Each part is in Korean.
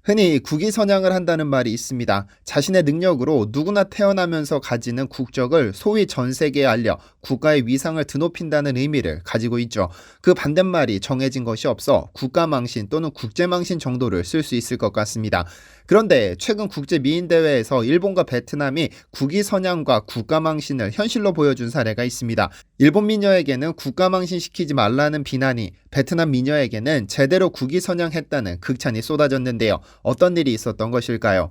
흔히 국위선양을 한다는 말이 있습니다. 자신의 능력으로 누구나 태어나면서 가지는 국적을 소위 전 세계에 알려 국가의 위상을 드높인다는 의미를 가지고 있죠. 그 반대말이 정해진 것이 없어 국가망신 또는 국제망신 정도를 쓸 수 있을 것 같습니다. 그런데 최근 국제미인대회에서 일본과 베트남이 국위선양과 국가망신을 현실로 보여준 사례가 있습니다. 일본 미녀에게는 국가망신시키지 말라는 비난이, 베트남 미녀에게는 제대로 국위선양했다는 극찬이 쏟아졌는데요. 어떤 일이 있었던 것일까요?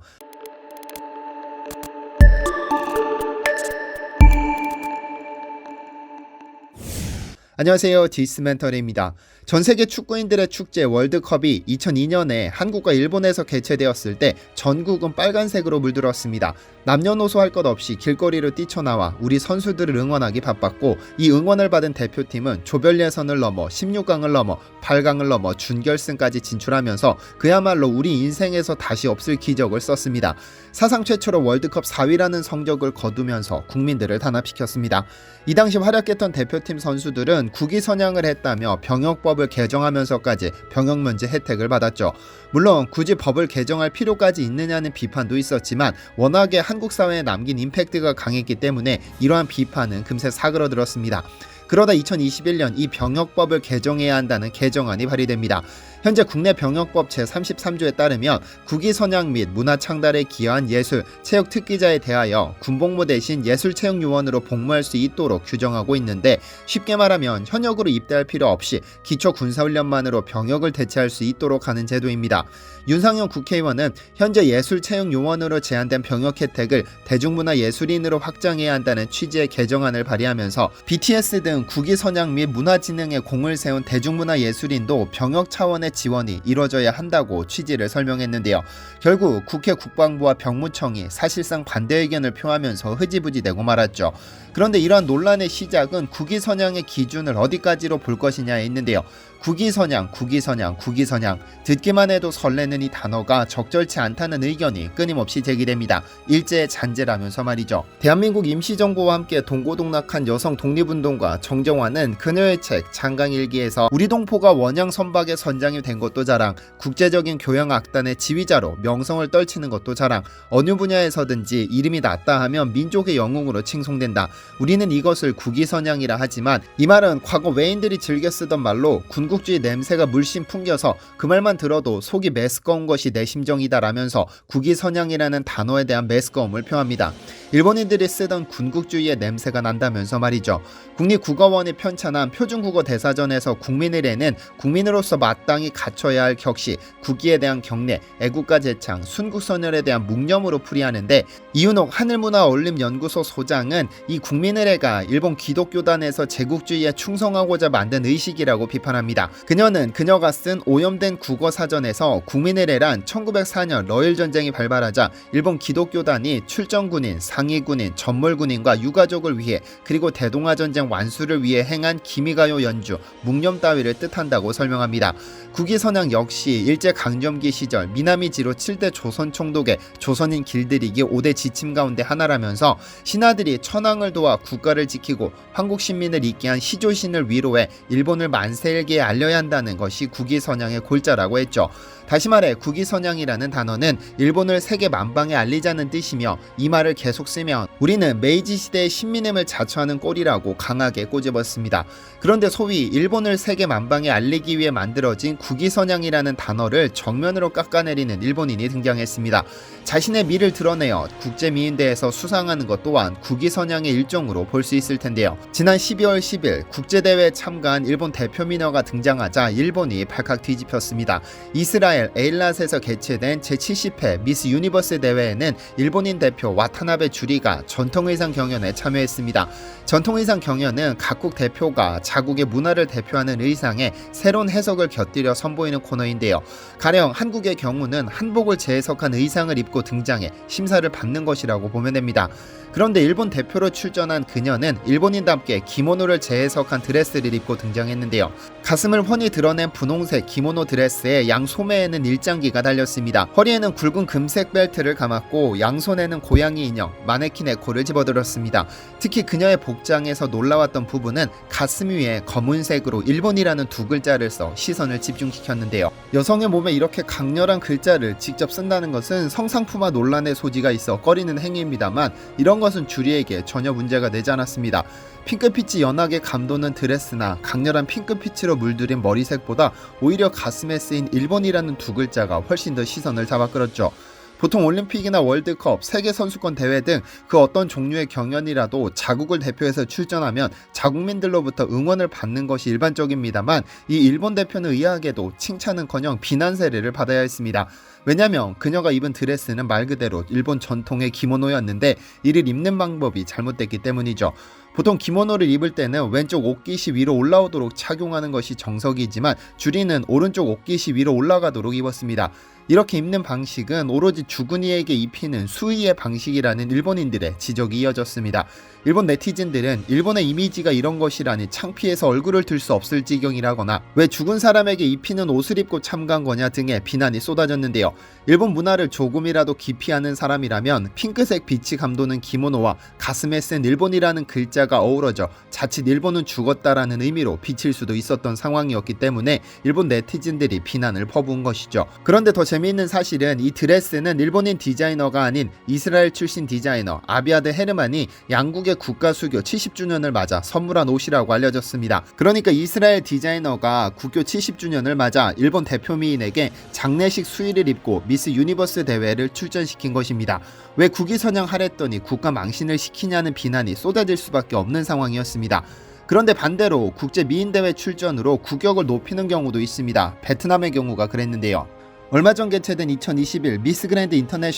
안녕하세요. 디스멘터리입니다. 전세계 축구인들의 축제 월드컵이 2002년에 한국과 일본에서 개최되었을 때 전국은 빨간색으로 물들었습니다. 남녀노소 할 것 없이 길거리로 뛰쳐나와 우리 선수들을 응원하기 바빴고, 이 응원을 받은 대표팀은 조별 예선을 넘어 16강을 넘어 8강을 넘어 준결승까지 진출하면서 그야말로 우리 인생에서 다시 없을 기적을 썼습니다. 사상 최초로 월드컵 4위라는 성적을 거두면서 국민들을 단합시켰습니다. 이 당시 활약했던 대표팀 선수들은 국위선양을 했다며 병역법을 개정하면서까지 병역면제 혜택을 받았죠. 물론 굳이 법을 개정할 필요까지 있느냐는 비판도 있었지만 워낙에 한국 사회에 남긴 임팩트가 강했기 때문에 이러한 비판은 금세 사그러들었습니다. 그러다 2021년 이 병역법을 개정해야 한다는 개정안이 발의됩니다. 현재 국내 병역법 제33조에 따르면 국위선양 및 문화창달에 기여한 예술, 체육 특기자에 대하여 군복무 대신 예술체육요원으로 복무할 수 있도록 규정하고 있는데, 쉽게 말하면 현역으로 입대할 필요 없이 기초군사훈련만으로 병역을 대체할 수 있도록 하는 제도입니다. 윤상현 국회의원은 현재 예술체육요원으로 제한된 병역 혜택을 대중문화예술인으로 확장해야 한다는 취지의 개정안을 발의하면서 BTS 등 국위선양 및 문화진흥에 공을 세운 대중문화예술인도 병역 차원의 지원이 이뤄져야 한다고 취지를 설명했는데요. 결국 국회 국방부와 병무청이 사실상 반대 의견을 표하면서 흐지부지되고 말았죠. 그런데 이러한 논란의 시작은 국위선양의 기준을 어디까지로 볼 것이냐에 있는데요. 국위선양, 국위선양, 국위선양, 듣기만 해도 설레는 이 단어가 적절치 않다는 의견이 끊임없이 제기됩니다. 일제의 잔재라면서 말이죠. 대한민국 임시정부와 함께 동고동락한 여성 독립운동가 정정화는 그녀의 책 장강일기에서 우리 동포가 원양 선박의 선장이 된 것도 자랑, 국제적인 교양 악단의 지휘자로 명성을 떨치는 것도 자랑, 어느 분야에서든지 이름이 났다 하면 민족의 영웅으로 칭송된다. 우리는 이것을 국위선양이라 하지만 이 말은 과거 외인들이 즐겨 쓰던 말로 군국주의 냄새가 물씬 풍겨서 그 말만 들어도 속이 메스꺼운 것이 내 심정이다라면서 국위선양이라는 단어에 대한 메스꺼움을 표합니다. 일본인들이 쓰던 군국주의의 냄새가 난다면서 말이죠. 국립국어원이 편찬한 표준국어 대사전에서 국민의례는 국민으로서 마땅히 갖춰야 할 격시, 국기에 대한 경례, 애국가 제창, 순국선열에 대한 묵념으로 풀이하는데, 이윤옥 하늘문화어울림연구소 소장은 이 국민의례가 일본 기독교단에서 제국주의에 충성하고자 만든 의식이라고 비판합니다. 그녀는 그녀가 쓴 오염된 국어사전에서 국민의례란 1904년 러일전쟁이 발발하자 일본 기독교단이 출정군인, 상위군인, 전몰군인과 유가족을 위해 그리고 대동아전쟁 완수를 위해 행한 기미가요 연주, 묵념 따위를 뜻한다고 설명합니다. 국위선양 역시 일제강점기 시절 미나미지로 7대 조선 총독의 조선인 길들이기 5대 지침 가운데 하나라면서 신하들이 천황을 도와 국가를 지키고 한국 신민을 있게 한 시조신을 위로해 일본을 만세일기에 알려야 한다는 것이 국위선양의 골자라고 했죠. 다시 말해 국위선양이라는 단어는 일본을 세계 만방에 알리자는 뜻이며, 이 말을 계속 쓰면 우리는 메이지 시대의 신민임을 자처하는 꼴이라고 강하게 꼬집었습니다. 그런데 소위 일본을 세계 만방에 알리기 위해 만들어진 국위선양이라는 단어를 정면으로 깎아내리는 일본인이 등장했습니다. 자신의 미를 드러내어 국제미인대회에서 수상하는 것 또한 국위선양의 일종으로 볼 수 있을 텐데요. 지난 12월 10일 국제대회에 참가한 일본 대표 미녀가 등장하자 일본이 발칵 뒤집혔습니다. 이스라엘 에일랏에서 개최된 제70회 미스 유니버스 대회에는 일본인 대표 와타나베 주리가 전통의상 경연에 참여했습니다. 전통의상 경연은 각국 대표가 자국의 문화를 대표하는 의상에 새로운 해석을 곁들여 선보이는 코너인데요. 가령 한국의 경우는 한복을 재해석한 의상을 입고 등장해 심사를 받는 것이라고 보면 됩니다. 그런데 일본 대표로 출전한 그녀는 일본인답게 기모노를 재해석한 드레스를 입고 등장했는데요. 가슴을 훤히 드러낸 분홍색 기모노 드레스에 양 소매에는 일장기가 달렸습니다. 허리에는 굵은 금색 벨트를 감았고 양손에는 고양이 인형, 마네킹 에코를 집어들었습니다. 특히 그녀의 복장에서 놀라웠던 부분은 가슴 위에 검은색으로 일본이라는 두 글자를 써 시선을 집중시켰는데요. 여성의 몸에 이렇게 강렬한 글자를 직접 쓴다는 것은 성상품화 논란의 소지가 있어 꺼리는 행위입니다만 이런 것은 주리에게 전혀 문제가 되지 않았습니다. 핑크빛이 연하게 감도는 드레스나 강렬한 핑크빛으로 물들인 머리색보다 오히려 가슴에 쓰인 일본이라는 두 글자가 훨씬 더 시선을 잡아끌었죠. 보통 올림픽이나 월드컵, 세계선수권 대회 등 그 어떤 종류의 경연이라도 자국을 대표해서 출전하면 자국민들로부터 응원을 받는 것이 일반적입니다만 이 일본 대표는 의아하게도 칭찬은커녕 비난 세례를 받아야 했습니다. 왜냐면 그녀가 입은 드레스는 말 그대로 일본 전통의 기모노였는데 이를 입는 방법이 잘못됐기 때문이죠. 보통 기모노를 입을 때는 왼쪽 옷깃이 위로 올라오도록 착용하는 것이 정석이지만 주리는 오른쪽 옷깃이 위로 올라가도록 입었습니다. 이렇게 입는 방식은 오로지 주군이에게 입히는 수의의 방식이라는 일본인들의 지적이 이어졌습니다. 일본 네티즌들은 일본의 이미지가 이런 것이라니 창피해서 얼굴을 들 수 없을 지경이라거나 왜 죽은 사람에게 입히는 옷을 입고 참가한 거냐 등의 비난이 쏟아졌는데요. 일본 문화를 조금이라도 깊이 아는 사람이라면 핑크색 빛이 감도는 기모노와 가슴에 쓴 일본이라는 글자가 어우러져 자칫 일본은 죽었다라는 의미로 비칠 수도 있었던 상황이었기 때문에 일본 네티즌들이 비난을 퍼부은 것이죠. 그런데 더 재미있는 사실은 이 드레스는 일본인 디자이너가 아닌 이스라엘 출신 디자이너 아비아드 헤르만이 양국의 국가 수교 70주년을 맞아 선물한 옷이라고 알려졌습니다. 그러니까 이스라엘 디자이너가 국교 70주년을 맞아 일본 대표 미인에게 장례식 수의를 입고 미스 유니버스 대회를 출전시킨 것입니다. 왜 국위 선양하랬더니 국가 망신을 시키냐는 비난이 쏟아질 수밖에 없는 상황이었습니다. 그런데 반대로 국제 미인대회 출전으로 국격을 높이는 경우도 있습니다. 베트남의 경우가 그랬는데요. 얼마 전 개최된 2021 미스 그랜드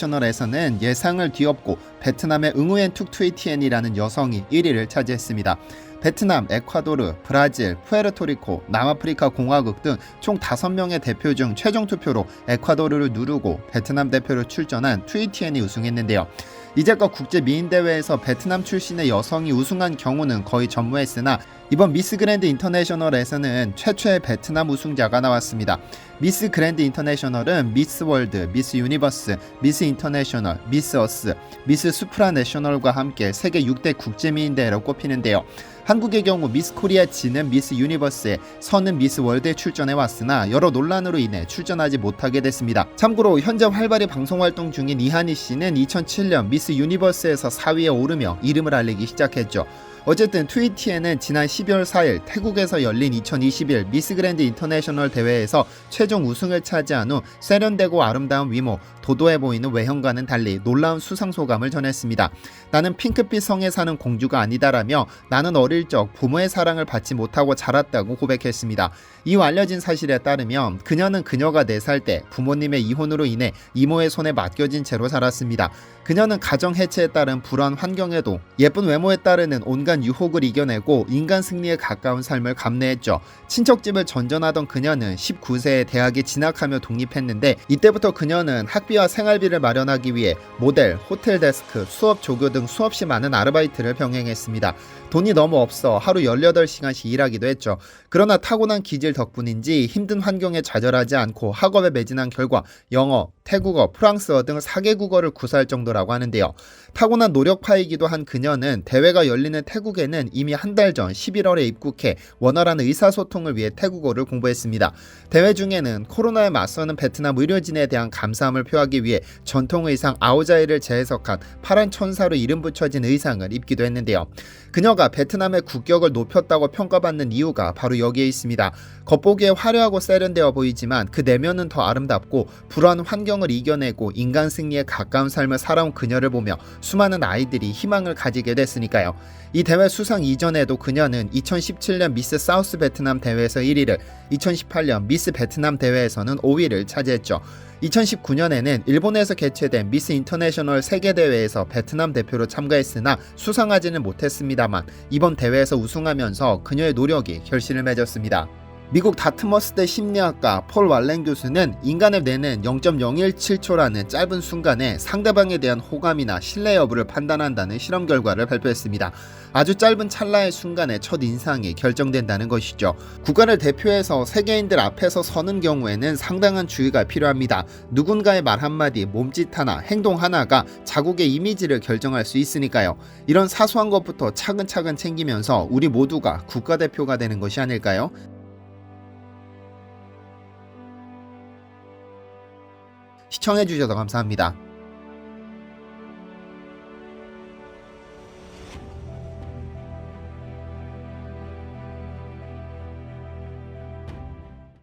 인터내셔널에서는 예상을 뒤엎고 베트남의 응우엔 툭 투이티엔이라는 여성이 1위를 차지했습니다. 베트남, 에콰도르, 브라질, 푸에르토리코, 남아프리카 공화국 등 총 5명의 대표 중 최종 투표로 에콰도르를 누르고 베트남 대표로 출전한 투이티엔이 우승했는데요. 이제껏 국제 미인대회에서 베트남 출신의 여성이 우승한 경우는 거의 전무했으나 이번 미스 그랜드 인터내셔널에서는 최초의 베트남 우승자가 나왔습니다. 미스 그랜드 인터내셔널은 미스 월드, 미스 유니버스, 미스 인터내셔널, 미스 어스, 미스 수프라내셔널과 함께 세계 6대 국제미인대회로 꼽히는데요. 한국의 경우 미스 코리아 지는 미스 유니버스에 선은 미스 월드에 출전해 왔으나 여러 논란으로 인해 출전하지 못하게 됐습니다. 참고로 현재 활발히 방송활동 중인 이한희 씨는 2007년 미스 유니버스에서 4위에 오르며 이름을 알리기 시작했죠. 어쨌든 투이티엔은 지난 12월 4일 태국에서 열린 2021 미스 그랜드 인터내셔널 대회에서 최종 우승을 차지한 후 세련되고 아름다운 위모, 도도해 보이는 외형과는 달리 놀라운 수상소감을 전했습니다. 나는 핑크빛 성에 사는 공주가 아니다라며 나는 어릴 적 부모의 사랑을 받지 못하고 자랐다고 고백했습니다. 이후 알려진 사실에 따르면 그녀는 그녀가 4살 때 부모님의 이혼으로 인해 이모의 손에 맡겨진 채로 자랐습니다. 그녀는 가정 해체에 따른 불안 환경에도 예쁜 외모에 따르는 온갖 유혹을 이겨내고 인간 승리에 가까운 삶을 감내했죠. 친척집을 전전하던 그녀는 19세에 대학에 진학하며 독립했는데 이때부터 그녀는 학비와 생활비를 마련하기 위해 모델, 호텔 데스크, 수업 조교 등 수없이 많은 아르바이트를 병행했습니다. 돈이 너무 없어 하루 18시간씩 일하기도 했죠. 그러나 타고난 기질 덕분인지 힘든 환경에 좌절하지 않고 학업에 매진한 결과 영어, 태국어, 프랑스어 등 4개국어를 구사할 정도라고 하는데요. 타고난 노력파이기도 한 그녀는 대회가 열리는 태국에는 이미 한 달 전 11월에 입국해 원활한 의사소통을 위해 태국어를 공부했습니다. 대회 중에는 코로나에 맞서는 베트남 의료진에 대한 감사함을 표하기 위해 전통 의상 아오자이를 재해석한 파란 천사로 이름 붙여진 의상을 입기도 했는데요. 그녀가 베트남의 국격을 높였다고 평가받는 이유가 바로 여기에 있습니다. 겉보기에 화려하고 세련되어 보이지만 그 내면은 더 아름답고 불안 환경을 이겨내고 인간 승리에 가까운 삶을 살아온 그녀를 보며 수많은 아이들이 희망을 가지게 됐으니까요. 이 대회 수상 이전에도 그녀는 2017년 미스 사우스 베트남 대회에서 1위를, 2018년 미스 베트남 대회에서는 5위를 차지했죠. 2019년에는 일본에서 개최된 미스 인터내셔널 세계대회에서 베트남 대표로 참가했으나 수상하지는 못했습니다만 이번 대회에서 우승하면서 그녀의 노력이 결실을 맺었습니다. 미국 다트머스대 심리학과 폴 왈렌 교수는 인간의 뇌는 0.017초라는 짧은 순간에 상대방에 대한 호감이나 신뢰 여부를 판단한다는 실험 결과를 발표했습니다. 아주 짧은 찰나의 순간에 첫 인상이 결정된다는 것이죠. 국가를 대표해서 세계인들 앞에서 서는 경우에는 상당한 주의가 필요합니다. 누군가의 말 한마디, 몸짓 하나, 행동 하나가 자국의 이미지를 결정할 수 있으니까요. 이런 사소한 것부터 차근차근 챙기면서 우리 모두가 국가대표가 되는 것이 아닐까요? 시청해주셔서 감사합니다.